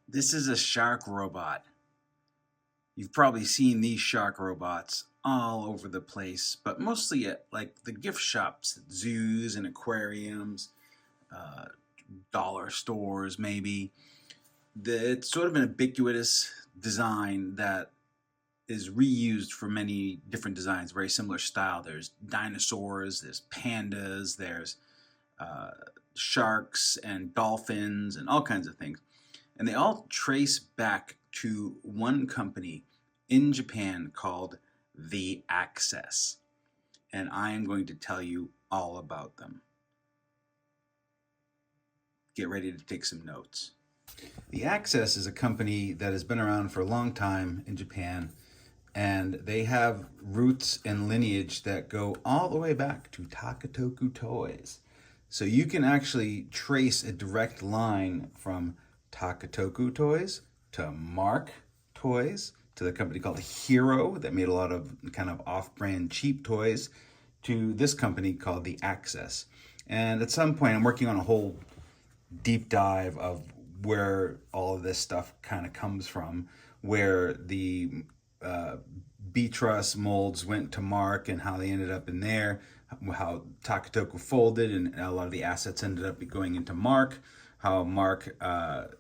This is a shark robot. You've probably seen these shark robots all over the place, but mostly at like the gift shops, at zoos and aquariums, uh, dollar stores maybe. It's sort of an ubiquitous design that is reused for many different designs, very similar style. There's dinosaurs, there's pandas, there's uh, sharks and dolphins and all kinds of things. And they all trace back to one company in Japan called The Access. And I am going to tell you all about them. Get ready to take some notes. The Access is a company that has been around for a long time in Japan, and they have roots and lineage that go all the way back to Takatoku Toys. So you can actually trace a direct line from Takatoku Toys to Mark Toys to the company called Hero that made a lot of kind of off-brand cheap toys to this company called The Access. And at some point, I'm working on a whole deep dive of where all of this stuff kind of comes from, where the Beatrice molds went to Mark and how they ended up in there, how Takatoku folded and a lot of the assets ended up going into Mark, how Mark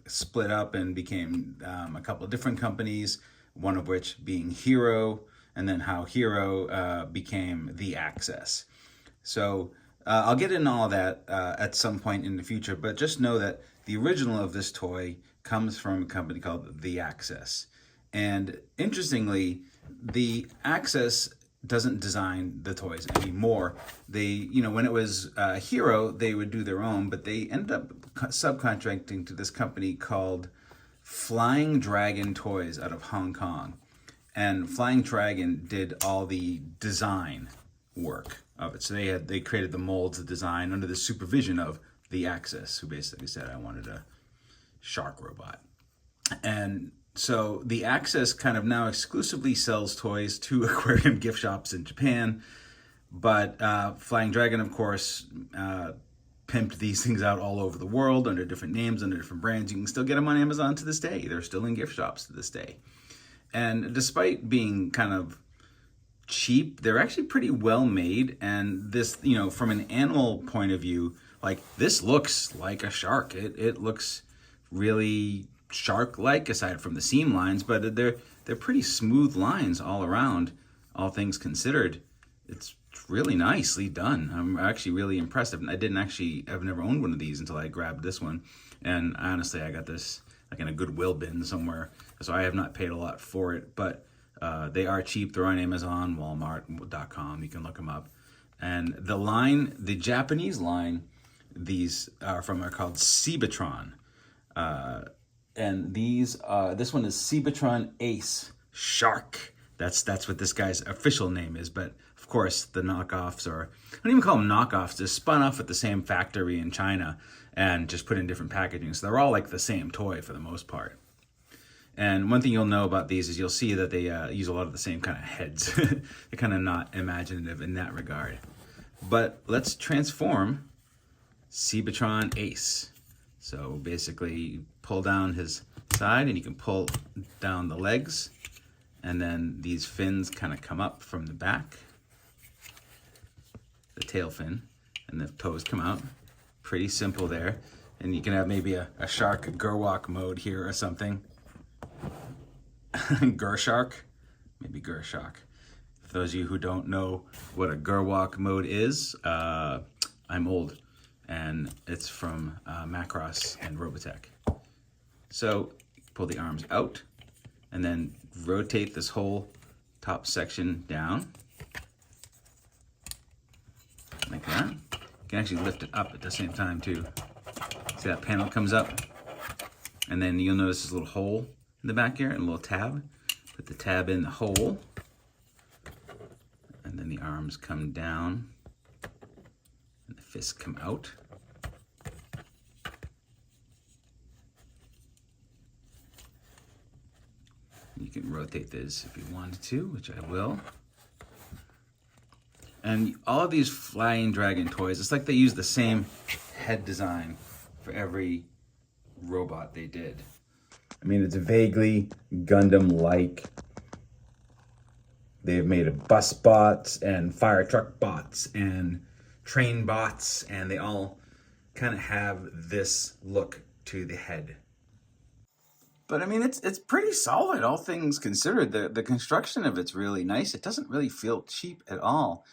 split up and became a couple of different companies, one of which being Hero, and then how Hero became The Access. So I'll get into all of that at some point in the future, but just know that the original of this toy comes from a company called The Access. And interestingly, The Access doesn't design the toys anymore. They, when it was Hero, they would do their own, but they ended up subcontracting to this company called Flying Dragon Toys out of Hong Kong. And Flying Dragon did all the design work of it. So they created the molds, the design under the supervision of The Access, who basically said, I wanted a shark robot. And so The Access kind of now exclusively sells toys to aquarium gift shops in Japan. But Flying Dragon, of course, pimped these things out all over the world under different names, under different brands. You can still get them on Amazon to this day. They're still in gift shops to this day. And despite being kind of cheap, they're actually pretty well made. And this, from an animal point of view, like this looks like a shark. It looks really shark-like aside from the seam lines, but they're pretty smooth lines all around, all things considered. It's really nicely done. I'm actually really impressed. I've never owned one of these until I grabbed this one. And honestly, I got this like in a Goodwill bin somewhere, so I have not paid a lot for it, but they are cheap. They're on Amazon, Walmart.com. You can look them up. And the Japanese line, these are called Seabatron. And this one is Seabatron Ace Shark. That's what this guy's official name is. But of course, the knockoffs I don't even call them knockoffs. They're spun off at the same factory in China and just put in different packaging. So they're all like the same toy for the most part. And one thing you'll know about these is you'll see that they use a lot of the same kind of heads. They're kind of not imaginative in that regard. But let's transform Seabatron Ace. So basically, pull down his side and you can pull down the legs. And then these fins kind of come up from the back. The tail fin. And the toes come out. Pretty simple there. And you can have maybe a shark Gerwalk mode here or something. Gershark, maybe Gershark. For those of you who don't know what a Gerwalk mode is, I'm old, and it's from Macross and Robotech. So pull the arms out, and then rotate this whole top section down, like that. You can actually lift it up at the same time too. See that panel comes up, and then you'll notice this little hole in the back here and a little tab. Put the tab in the hole, and then the arms come down and the fists come out. You can rotate this if you wanted to, which I will. And all of these Flying Dragon toys, it's like they use the same head design for every robot they did. I mean, it's vaguely Gundam-like. They've made bus bots and fire truck bots and train bots, and they all kind of have this look to the head. But I mean, it's pretty solid, all things considered. The construction of it's really nice. It doesn't really feel cheap at all.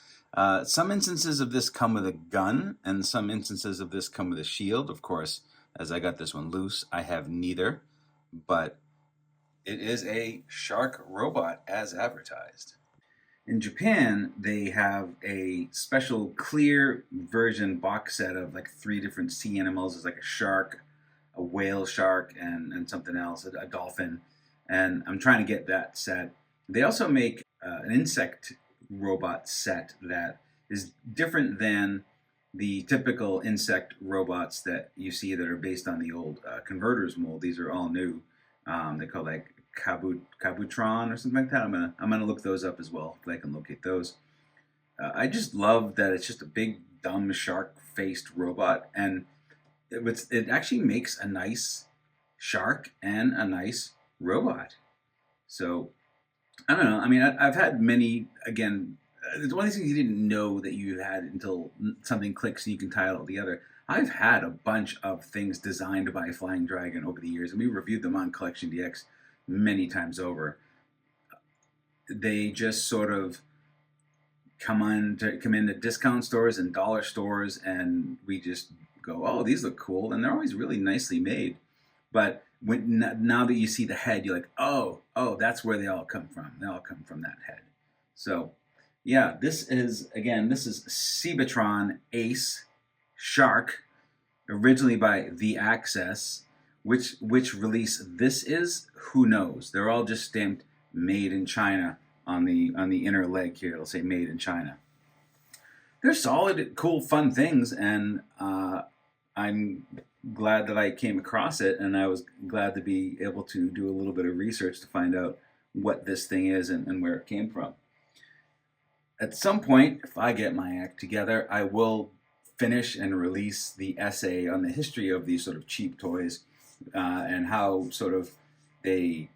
Some instances of this come with a gun, and some instances of this come with a shield. Of course, as I got this one loose, I have neither. But it is a shark robot as advertised. In Japan, they have a special clear version box set of like 3 different sea animals. There's like a shark, a whale shark, and something else, a dolphin. And I'm trying to get that set. They also make an insect robot set that is different than the typical insect robots that you see that are based on the old converters mold. These are all new. They call like Seabatron or something like that. I'm gonna look those up as well if I can locate those. I just love that it's just a big dumb shark-faced robot, and it actually makes a nice shark and a nice robot. So I don't know. I mean, I've had many. Again, it's one of these things you didn't know that you had until something clicks and you can tie it all together. I've had a bunch of things designed by Flying Dragon over the years, and we reviewed them on CollectionDX many times over. They just sort of come into discount stores and dollar stores, and we just go, oh, these look cool, and they're always really nicely made. But now that you see the head, you're like, oh, that's where they all come from. They all come from that head. So yeah, this is Seabatron Ace Shark, originally by The Access. Which release this is, who knows? They're all just stamped "Made in China" on the inner leg here. It'll say "Made in China." They're solid, cool, fun things, and I'm glad that I came across it, and I was glad to be able to do a little bit of research to find out what this thing is and where it came from. At some point, if I get my act together, I will finish and release the essay on the history of these sort of cheap toys. And how sort of they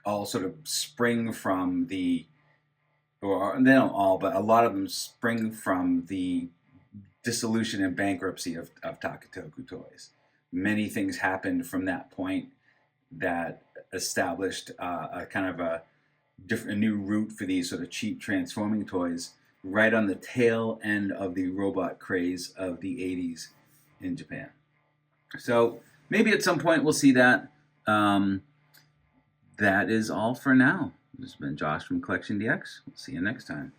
all sort of spring from or they don't all, but a lot of them spring from the dissolution and bankruptcy of Takatoku Toys. Many things happened from that point that established a kind of a new route for these sort of cheap transforming toys right on the tail end of the robot craze of the 80s in Japan. So maybe at some point we'll see that. That is all for now. This has been Josh from CollectionDX. We'll see you next time.